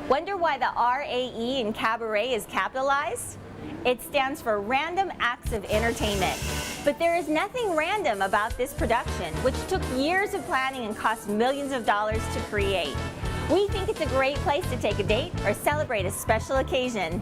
Wonder why the RAE in CabaRAE is capitalized? It stands for Random Acts of Entertainment. But there is nothing random about this production, which took years of planning and cost millions of dollars to create. We think it's a great place to take a date or celebrate a special occasion.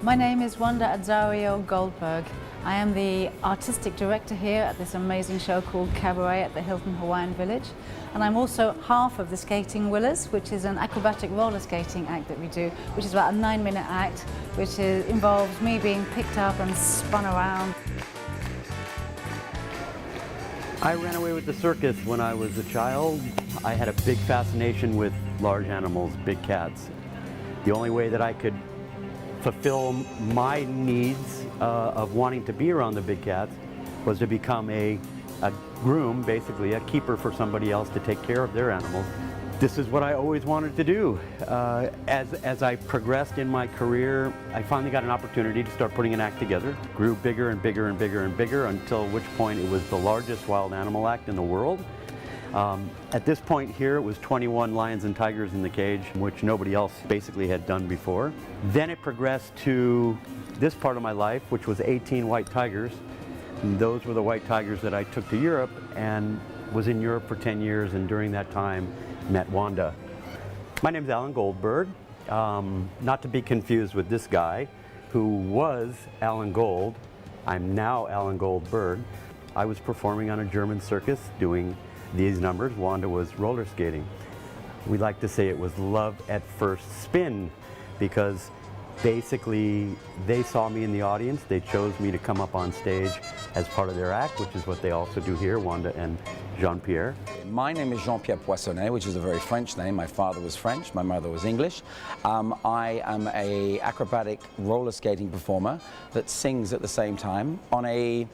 My name is Wanda Azario Goldberg. I am the artistic director here at this amazing show called CabaRAE at the Hilton Hawaiian Village. And I'm also half of the Skating Willers, which is an acrobatic roller skating act that we do, which is about a 9-minute act, which involves me being picked up and spun around. I ran away with the circus when I was a child. I had a big fascination with large animals, big cats. The only way that I could fulfill my needs of wanting to be around the big cats was to become a groom, basically a keeper for somebody else to take care of their animals. This is what I always wanted to do. As I progressed in my career, I finally got an opportunity to start putting an act together. Grew bigger and bigger and bigger and bigger until which point it was the largest wild animal act in the world. At this point here, it was 21 lions and tigers in the cage, which nobody else basically had done before. Then it progressed to this part of my life, which was 18 white tigers. And those were the white tigers that I took to Europe and was in Europe for 10 years, and during that time met Wanda. My name's Alan Goldberg, not to be confused with this guy who was Alan Gold. I'm now Alan Goldberg. I was performing on a German circus doing these numbers. Wanda was roller skating. We like to say it was love at first spin, because basically they saw me in the audience. They chose me to come up on stage as part of their act, which is what they also do here, Wanda and Jean-Pierre. My name is Jean-Pierre Poissonnet, which is a very French name. My father was French, my mother was English. I am an acrobatic roller skating performer that sings at the same time on a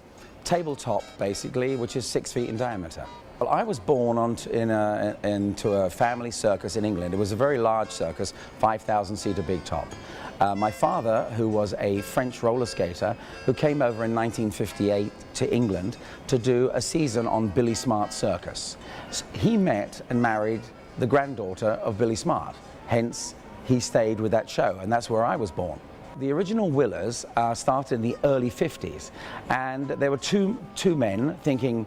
tabletop, basically, which is 6 feet in diameter. Well, I was born into a family circus in England. It was a very large circus, 5,000-seater big top. My father, who was a French roller skater, who came over in 1958 to England to do a season on Billy Smart's circus. He met and married the granddaughter of Billy Smart. Hence, he stayed with that show, and that's where I was born. The original Willers started in the early 50s, and there were two men thinking,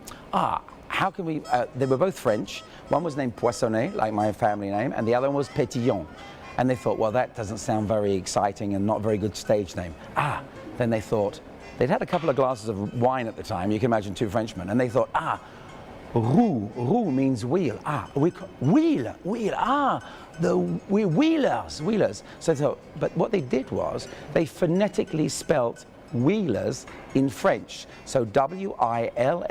how can we, they were both French. One was named Poissonnet, like my family name, and the other one was Petillon. And they thought, well, that doesn't sound very exciting and not a very good stage name. Then they thought, they'd had a couple of glasses of wine at the time, you can imagine two Frenchmen, and they thought, roue means wheel. Wheel, we're wheelers. So, but what they did was, they phonetically spelt wheelers in French. So W-I-L-L-E-R-S.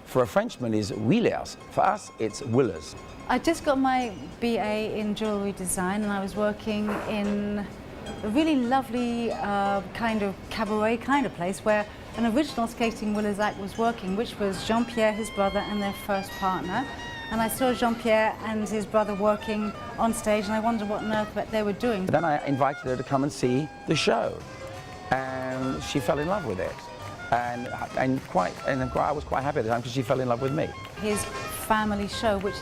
For a Frenchman is wheelers. For us, it's willers. I just got my BA in jewellery design, and I was working in a really lovely kind of cabaret kind of place where an original Skating Willers act was working, which was Jean-Pierre, his brother, and their first partner. And I saw Jean-Pierre and his brother working on stage, and I wondered what on earth they were doing. Then I invited her to come and see the show, and she fell in love with it. And I was quite happy at the time because she fell in love with me. His family show, which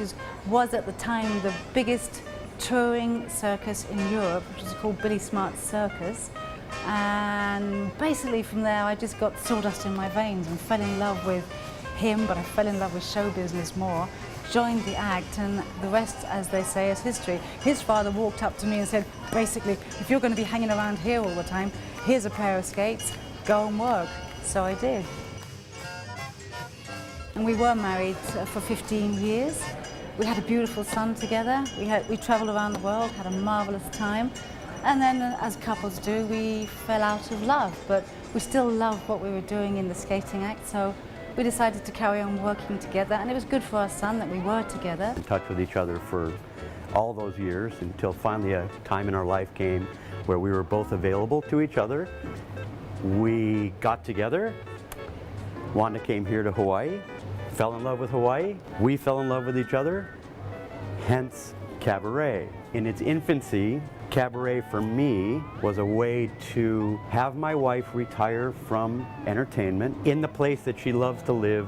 was at the time the biggest touring circus in Europe, which was called Billy Smart's Circus. And basically from there I just got sawdust in my veins and fell in love with him, but I fell in love with show business more. Joined the act, and the rest, as they say, is history. His father walked up to me and said, basically, if you're going to be hanging around here all the time, here's a pair of skates, go and work. So I did. And we were married for 15 years. We had a beautiful son together. We traveled around the world, had a marvelous time. And then, as couples do, we fell out of love. But we still loved what we were doing in the skating act, so we decided to carry on working together, and it was good for our son that we were together. In touch with each other for all those years until finally a time in our life came where we were both available to each other. We got together, Wanda came here to Hawaii, fell in love with Hawaii. We fell in love with each other, hence CabaRAE. In its infancy, CabaRAE for me was a way to have my wife retire from entertainment in the place that she loves to live,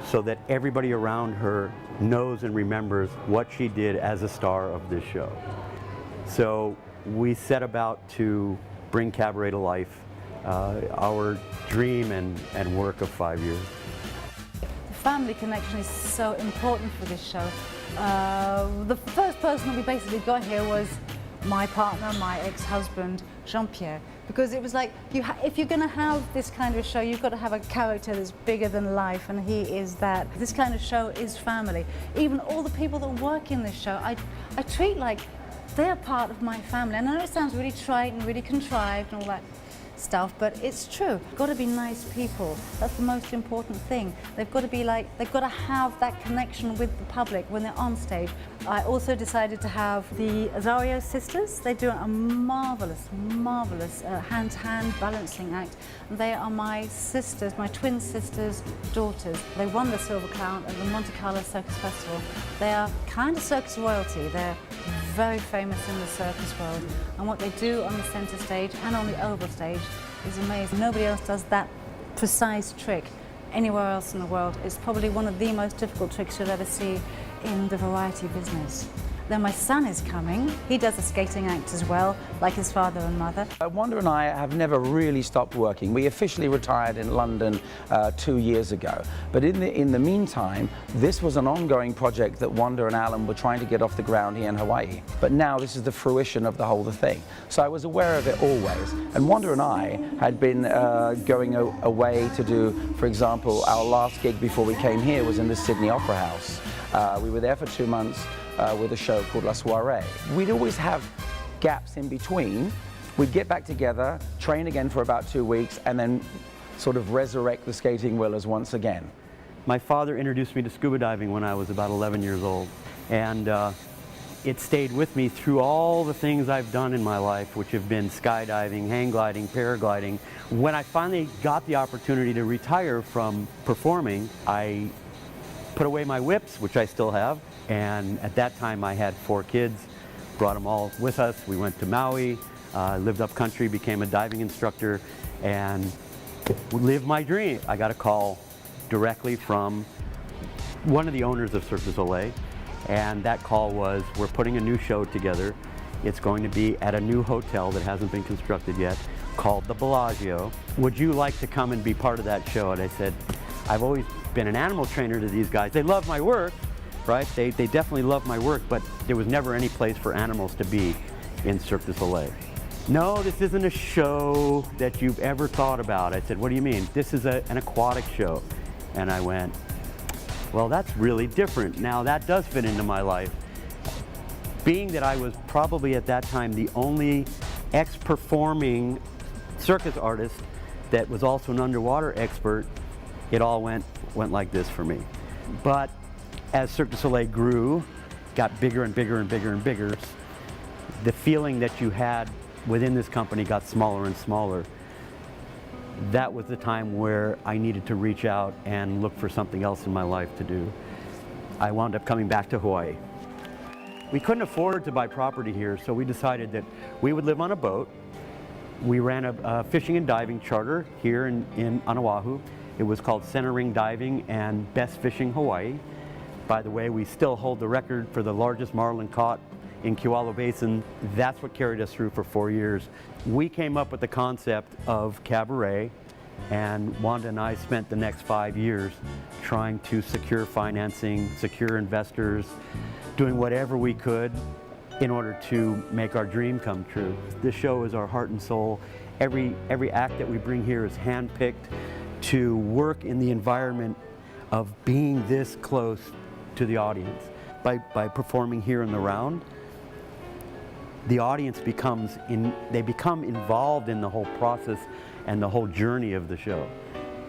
so that everybody around her knows and remembers what she did as a star of this show. So we set about to bring CabaRAE to life, our dream and work of 5 years. The family connection is so important for this show. The first person that we basically got here was my partner, my ex-husband, Jean-Pierre, because it was like, if you're going to have this kind of show, you've got to have a character that's bigger than life, and he is that. This kind of show is family. Even all the people that work in this show, I treat like they're part of my family. And I know it sounds really trite and really contrived and all that stuff, but it's true. Got to be nice people. That's the most important thing. They've got to be like, they've got to have that connection with the public when they're on stage. I also decided to have the Azario sisters. They do a marvelous, marvelous hand-to-hand balancing act. And they are my sisters, my twin sisters' daughters. They won the Silver Crown at the Monte Carlo Circus Festival. They are kind of circus royalty. They're very famous in the circus world. And what they do on the center stage and on the oval stage is amazing. Nobody else does that precise trick anywhere else in the world. It's probably one of the most difficult tricks you'll ever see in the variety business. Then my son is coming. He does a skating act as well, like his father and mother. Wanda and I have never really stopped working. We officially retired in London 2 years ago. But in the meantime, this was an ongoing project that Wanda and Alan were trying to get off the ground here in Hawaii. But now this is the fruition of the whole thing. So I was aware of it always. And Wanda and I had been going away to do, for example, our last gig before we came here was in the Sydney Opera House. We were there for 2 months. With a show called La Soirée. We'd always have gaps in between. We'd get back together, train again for about 2 weeks, and then sort of resurrect the skating willers once again. My father introduced me to scuba diving when I was about 11 years old, and it stayed with me through all the things I've done in my life, which have been skydiving, hang gliding, paragliding. When I finally got the opportunity to retire from performing, I put away my whips, which I still have. And at that time I had 4 kids, brought them all with us. We went to Maui, lived up country, became a diving instructor, and lived my dream. I got a call directly from one of the owners of Cirque du Soleil, and that call was, we're putting a new show together. It's going to be at a new hotel that hasn't been constructed yet, called the Bellagio. Would you like to come and be part of that show? And I said, I've always been an animal trainer to these guys. They love my work. Right? They definitely love my work, but there was never any place for animals to be in Cirque du Soleil. No, this isn't a show that you've ever thought about. I said, what do you mean? This is an aquatic show. And I went, well, that's really different. Now that does fit into my life. Being that I was probably at that time the only ex-performing circus artist that was also an underwater expert, it all went like this for me. But as Cirque du Soleil grew, got bigger and bigger and bigger and bigger, the feeling that you had within this company got smaller and smaller. That was the time where I needed to reach out and look for something else in my life to do. I wound up coming back to Hawaii. We couldn't afford to buy property here, so we decided that we would live on a boat. We ran a fishing and diving charter here in on Oahu. It was called Center Ring Diving and Best Fishing Hawaii. By the way, we still hold the record for the largest marlin caught in Kewalo Basin. That's what carried us through for 4 years. We came up with the concept of CabaRAE, and Wanda and I spent the next 5 years trying to secure financing, secure investors, doing whatever we could in order to make our dream come true. This show is our heart and soul. Every act that we bring here is handpicked to work in the environment of being this close to the audience. By performing here in the round, the audience become involved in the whole process and the whole journey of the show.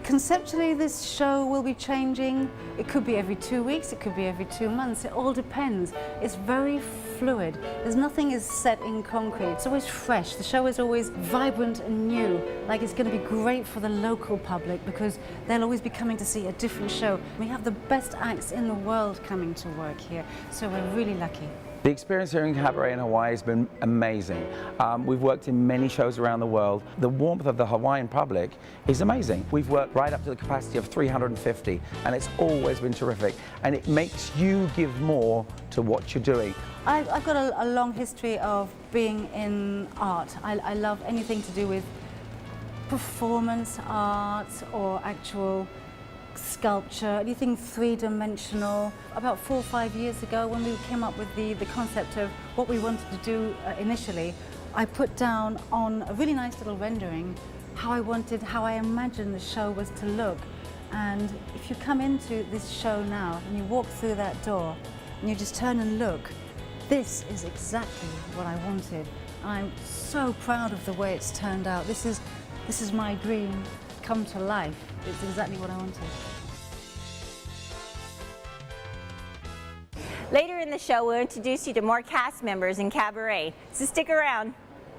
Conceptually, this show will be changing. It could be every 2 weeks, it could be every 2 months. It all depends. It's very fluid. There's nothing is set in concrete. It's always fresh. The show is always vibrant and new. Like it's going to be great for the local public because they'll always be coming to see a different show. We have the best acts in the world coming to work here, so we're really lucky. The experience here in CabaRAE in Hawaii has been amazing. We've worked in many shows around the world. The warmth of the Hawaiian public is amazing. We've worked right up to the capacity of 350 and it's always been terrific. And it makes you give more to what you're doing. I've got a long history of being in art. I love anything to do with performance art or actual sculpture, anything three-dimensional. About 4 or 5 years ago, when we came up with the concept of what we wanted to do initially, I put down on a really nice little rendering how I imagined the show was to look. And if you come into this show now and you walk through that door and you just turn and look, this is exactly what I wanted. I'm so proud of the way it's turned out. This is my dream come to life. It's exactly what I wanted. Later in the show, we'll introduce you to more cast members in CabaRAE, so stick around.